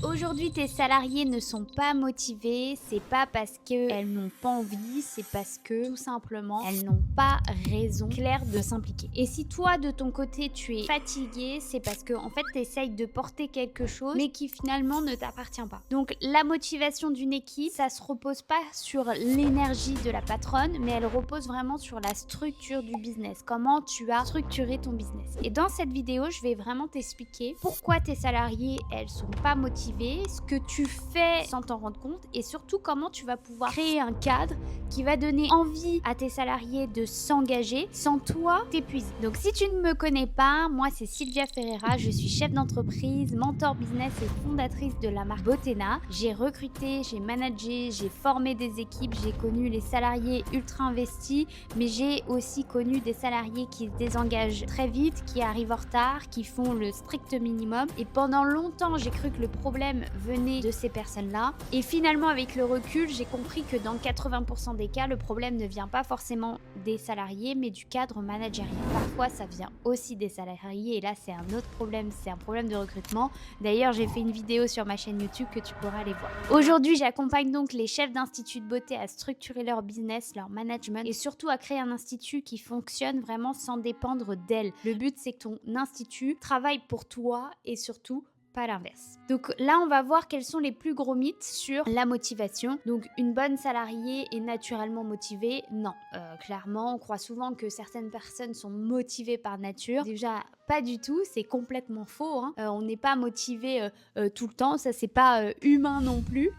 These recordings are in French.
Aujourd'hui, tes salariés ne sont pas motivés, c'est pas parce qu'elles n'ont pas envie, c'est parce que tout simplement, elles n'ont pas raison claire de s'impliquer. Et si toi, de ton côté, tu es fatigué, c'est parce que en fait, tu essayes de porter quelque chose, mais qui finalement ne t'appartient pas. Donc, la motivation d'une équipe, ça se repose pas sur l'énergie de la patronne, mais elle repose vraiment sur la structure du business. Comment tu as structuré ton business. Et dans cette vidéo, je vais vraiment t'expliquer pourquoi tes salariés, elles sont pas motivées, ce que tu fais sans t'en rendre compte et surtout comment tu vas pouvoir créer un cadre qui va donner envie à tes salariés de s'engager sans toi t'épuiser. Donc si tu ne me connais pas, moi c'est Sylvia Ferreira, je suis chef d'entreprise, mentor business et fondatrice de la marque Botena. J'ai recruté, j'ai managé, j'ai formé des équipes, j'ai connu les salariés ultra investis, mais j'ai aussi connu des salariés qui se désengagent très vite, qui arrivent en retard, qui font le strict minimum. Et pendant longtemps, j'ai cru que le problème venait de ces personnes-là. Et finalement, avec le recul, j'ai compris que dans 80% des cas, le problème ne vient pas forcément des salariés, mais du cadre managérial. Parfois, ça vient aussi des salariés, et là, c'est un autre problème, c'est un problème de recrutement. D'ailleurs, j'ai fait une vidéo sur ma chaîne YouTube que tu pourras aller voir. Aujourd'hui, j'accompagne donc les chefs d'instituts de beauté à structurer leur business, leur management, et surtout à créer un institut qui fonctionne vraiment sans dépendre d'elles. Le but, c'est que ton institut travaille pour toi et surtout pas l'inverse. Donc là, on va voir quels sont les plus gros mythes sur la motivation. Donc une bonne salariée est naturellement motivée. Non, clairement, on croit souvent que certaines personnes sont motivées par nature. Déjà, pas du tout, c'est complètement faux. On n'est pas motivé tout le temps, ça c'est pas humain non plus.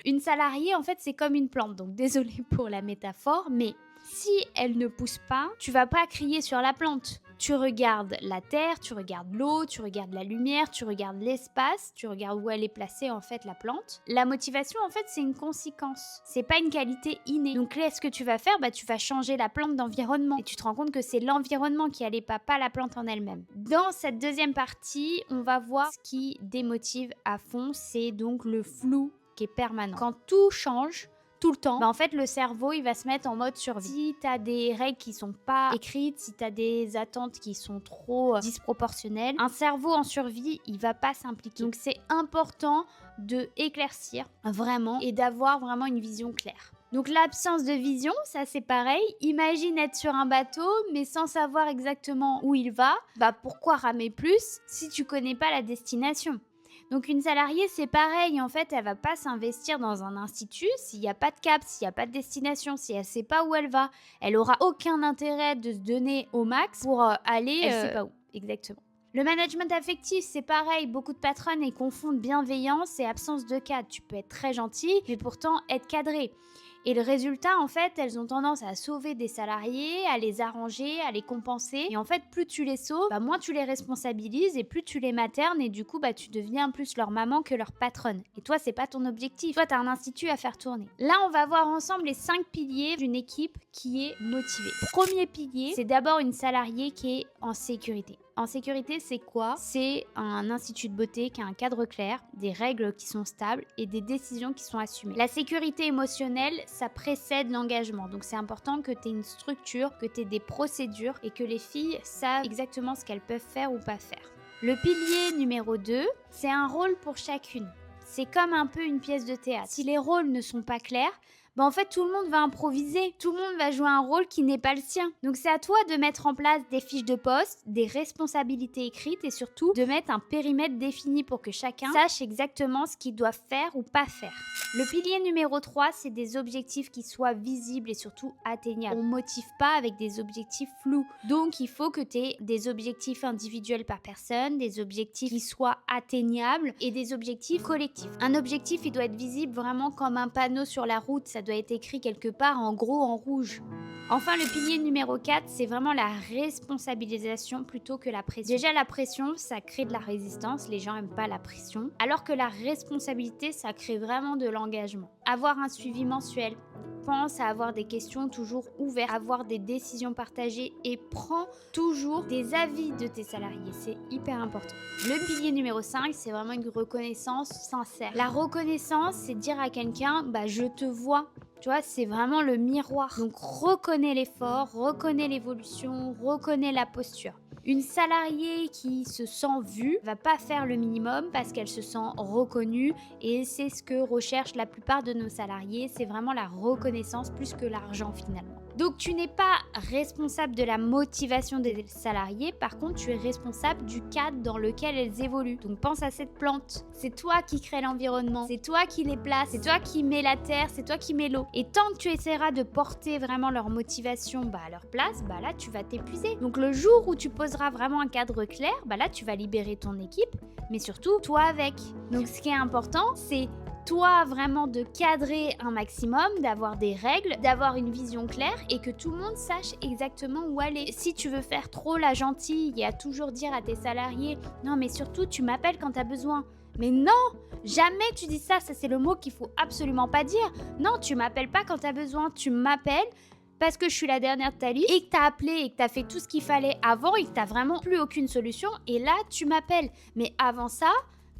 Une salariée, en fait, c'est comme une plante. Donc désolée pour la métaphore, mais si elle ne pousse pas, tu vas pas crier sur la plante. Tu regardes la terre, tu regardes l'eau, tu regardes la lumière, tu regardes l'espace, tu regardes où elle est placée en fait la plante. La motivation en fait c'est une conséquence, c'est pas une qualité innée. Donc là ce que tu vas faire, tu vas changer la plante d'environnement et tu te rends compte que c'est l'environnement qui allait pas la plante en elle-même. Dans cette deuxième partie, on va voir ce qui démotive à fond, c'est donc le flou qui est permanent. Quand tout change, tout le temps, en fait, le cerveau, il va se mettre en mode survie. Si tu as des règles qui sont pas écrites, si tu as des attentes qui sont trop disproportionnelles, un cerveau en survie, il va pas s'impliquer. Donc, c'est important de éclaircir vraiment et d'avoir vraiment une vision claire. Donc l'absence de vision, ça c'est pareil. Imagine être sur un bateau, mais sans savoir exactement où il va. Pourquoi ramer plus si tu connais pas la destination ? Donc une salariée, c'est pareil, en fait, elle va pas s'investir dans un institut s'il n'y a pas de cap, s'il n'y a pas de destination, si elle sait pas où elle va. Elle aura aucun intérêt de se donner au max pour aller elle sait pas où, exactement. Le management affectif, c'est pareil, beaucoup de patronnes y confondent bienveillance et absence de cadre. Tu peux être très gentil, mais pourtant être cadré. Et le résultat, en fait, elles ont tendance à sauver des salariés, à les arranger, à les compenser. Et en fait, plus tu les sauves, moins tu les responsabilises et plus tu les maternes. Et du coup, tu deviens plus leur maman que leur patronne. Et toi, c'est pas ton objectif. Toi, tu as un institut à faire tourner. Là, on va voir ensemble les 5 piliers d'une équipe qui est motivée. Premier pilier, c'est d'abord une salariée qui est en sécurité. En sécurité, c'est quoi? C'est un institut de beauté qui a un cadre clair, des règles qui sont stables et des décisions qui sont assumées. La sécurité émotionnelle, ça précède l'engagement. Donc c'est important que tu aies une structure, que tu aies des procédures et que les filles savent exactement ce qu'elles peuvent faire ou pas faire. Le pilier numéro 2, c'est un rôle pour chacune. C'est comme un peu une pièce de théâtre. Si les rôles ne sont pas clairs, en fait, tout le monde va improviser. Tout le monde va jouer un rôle qui n'est pas le sien. Donc, c'est à toi de mettre en place des fiches de poste, des responsabilités écrites et surtout de mettre un périmètre défini pour que chacun sache exactement ce qu'il doit faire ou pas faire. Le pilier numéro 3, c'est des objectifs qui soient visibles et surtout atteignables. On ne motive pas avec des objectifs flous. Donc, il faut que tu aies des objectifs individuels par personne, des objectifs qui soient atteignables et des objectifs collectifs. Un objectif, il doit être visible vraiment comme un panneau sur la route. Ça doit être écrit quelque part en gros en rouge. Enfin, le pilier numéro 4, c'est vraiment la responsabilisation plutôt que la pression. Déjà, la pression, ça crée de la résistance. Les gens n'aiment pas la pression. Alors que la responsabilité, ça crée vraiment de l'engagement. Avoir un suivi mensuel. Pense à avoir des questions toujours ouvertes, avoir des décisions partagées et prends toujours des avis de tes salariés. C'est hyper important. Le pilier numéro 5, c'est vraiment une reconnaissance sincère. La reconnaissance, c'est dire à quelqu'un, je te vois. Tu vois, c'est vraiment le miroir. Donc, reconnais l'effort, reconnais l'évolution, reconnais la posture. Une salariée qui se sent vue va pas faire le minimum parce qu'elle se sent reconnue et c'est ce que recherchent la plupart de nos salariés, c'est vraiment la reconnaissance plus que l'argent finalement. Donc tu n'es pas responsable de la motivation des salariés, par contre tu es responsable du cadre dans lequel elles évoluent. Donc pense à cette plante, c'est toi qui crée l'environnement, c'est toi qui les place, c'est toi qui mets la terre, c'est toi qui mets l'eau. Et tant que tu essaieras de porter vraiment leur motivation à leur place, là tu vas t'épuiser. Donc le jour où tu poseras vraiment un cadre clair, là tu vas libérer ton équipe, mais surtout toi avec. Donc ce qui est important, c'est toi vraiment de cadrer un maximum, d'avoir des règles, d'avoir une vision claire et que tout le monde sache exactement où aller. Si tu veux faire trop la gentille et à toujours dire à tes salariés « Non mais surtout tu m'appelles quand t'as besoin ». Mais non, jamais tu dis ça, ça c'est le mot qu'il faut absolument pas dire. Non, tu m'appelles pas quand t'as besoin, tu m'appelles parce que je suis la dernière de ta liste et que t'as appelé et que t'as fait tout ce qu'il fallait avant et que t'as vraiment plus aucune solution et là tu m'appelles. Mais avant ça,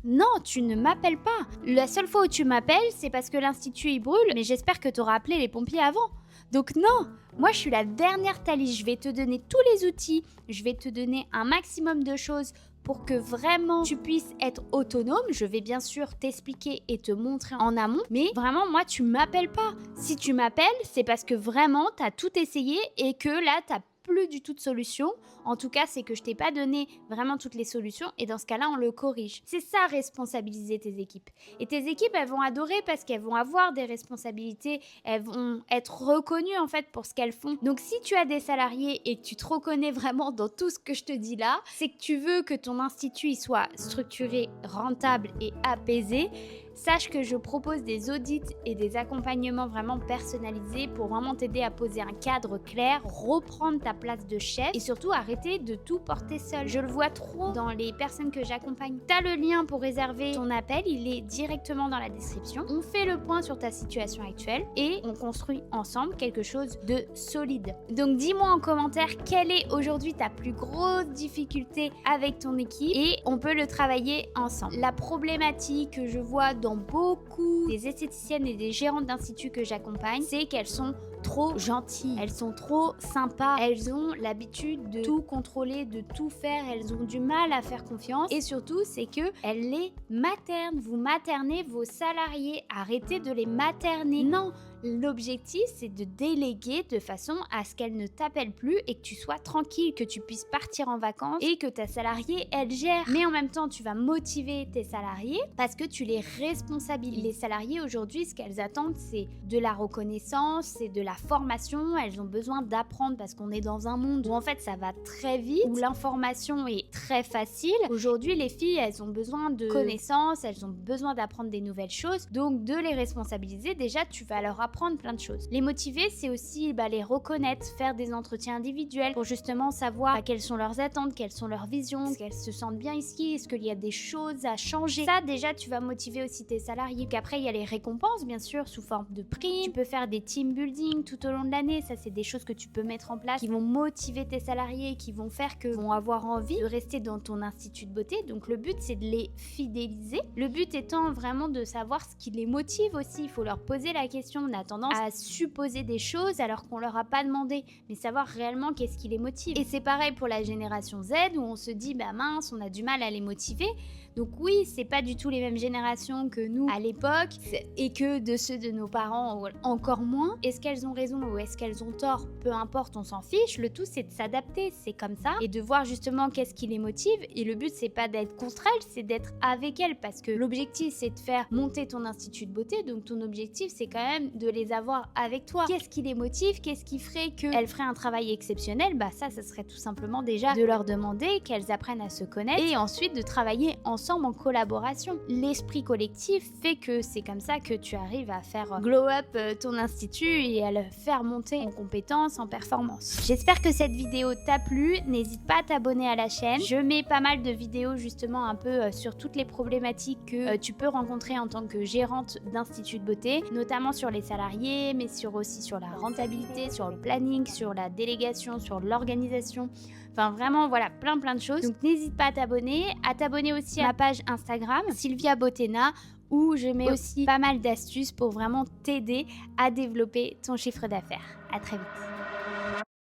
non, tu ne m'appelles pas. La seule fois où tu m'appelles, c'est parce que l'institut il brûle, mais j'espère que tu auras appelé les pompiers avant. Donc non, moi je suis la dernière de ta liste, je vais te donner tous les outils, je vais te donner un maximum de choses pour que vraiment tu puisses être autonome. Je vais bien sûr t'expliquer et te montrer en amont, mais vraiment moi tu m'appelles pas. Si tu m'appelles, c'est parce que vraiment tu as tout essayé et que là tu plus du tout de solution. En tout cas, c'est que je t'ai pas donné vraiment toutes les solutions et dans ce cas-là, on le corrige. C'est ça, responsabiliser tes équipes. Et tes équipes, elles vont adorer parce qu'elles vont avoir des responsabilités, elles vont être reconnues en fait pour ce qu'elles font. Donc si tu as des salariés et que tu te reconnais vraiment dans tout ce que je te dis là, c'est que tu veux que ton institut il soit structuré, rentable et apaisé. Sache que je propose des audits et des accompagnements vraiment personnalisés pour vraiment t'aider à poser un cadre clair, reprendre ta place de chef et surtout arrêter de tout porter seul. Je le vois trop dans les personnes que j'accompagne. Tu as le lien pour réserver ton appel, il est directement dans la description. On fait le point sur ta situation actuelle et on construit ensemble quelque chose de solide. Donc dis-moi en commentaire quelle est aujourd'hui ta plus grosse difficulté avec ton équipe et on peut le travailler ensemble. La problématique que je vois dans beaucoup des esthéticiennes et des gérantes d'instituts que j'accompagne, c'est qu'elles sont trop gentilles, elles sont trop sympas, elles ont l'habitude de tout contrôler, de tout faire, elles ont du mal à faire confiance et surtout c'est que elles les maternent. Vous maternez vos salariés, arrêtez de les materner. Non, l'objectif c'est de déléguer de façon à ce qu'elles ne t'appellent plus et que tu sois tranquille, que tu puisses partir en vacances et que ta salariée elle gère. Mais en même temps tu vas motiver tes salariés parce que tu les responsabilises. Les salariés aujourd'hui ce qu'elles attendent c'est de la reconnaissance, c'est de la formation, elles ont besoin d'apprendre parce qu'on est dans un monde où en fait ça va très vite, où l'information est très facile. Aujourd'hui les filles elles ont besoin de connaissances, elles ont besoin d'apprendre des nouvelles choses, donc de les responsabiliser déjà tu vas leur apprendre plein de choses. Les motiver c'est aussi les reconnaître, faire des entretiens individuels pour justement savoir quelles sont leurs attentes, quelles sont leurs visions, est-ce qu'elles se sentent bien ici, est-ce qu'il y a des choses à changer. Ça déjà tu vas motiver aussi tes salariés. Qu'après il y a les récompenses bien sûr sous forme de primes, tu peux faire des team building tout au long de l'année, ça c'est des choses que tu peux mettre en place qui vont motiver tes salariés, qui vont faire qu'ils vont avoir envie de rester dans ton institut de beauté. Donc le but c'est de les fidéliser, le but étant vraiment de savoir ce qui les motive aussi. Il faut leur poser la question, on a tendance à supposer des choses alors qu'on leur a pas demandé, mais savoir réellement qu'est-ce qui les motive. Et c'est pareil pour la génération Z où on se dit mince on a du mal à les motiver. Donc oui, c'est pas du tout les mêmes générations que nous à l'époque et que de ceux de nos parents encore moins. Est-ce qu'elles ont raison ou est-ce qu'elles ont tort? Peu importe, on s'en fiche. Le tout c'est de s'adapter, c'est comme ça et de voir justement qu'est-ce qui les motive. Et le but c'est pas d'être contre elles, c'est d'être avec elles parce que l'objectif c'est de faire monter ton institut de beauté. Donc ton objectif c'est quand même de les avoir avec toi. Qu'est-ce qui les motive? Qu'est-ce qui ferait qu'elles feraient un travail exceptionnel? Ça serait tout simplement déjà de leur demander qu'elles apprennent à se connaître et ensuite de travailler ensemble en collaboration. L'esprit collectif fait que c'est comme ça que tu arrives à faire glow up ton institut et à le faire monter en compétences, en performance. J'espère que cette vidéo t'a plu. N'hésite pas à t'abonner à la chaîne. Je mets pas mal de vidéos justement un peu sur toutes les problématiques que tu peux rencontrer en tant que gérante d'institut de beauté, notamment sur les salariés, mais aussi sur la rentabilité, sur le planning, sur la délégation, sur l'organisation. Enfin vraiment voilà, plein de choses. Donc n'hésite pas à t'abonner aussi à ma page Instagram, Sylvia Botena, où je mets aussi pas mal d'astuces pour vraiment t'aider à développer ton chiffre d'affaires. À très vite.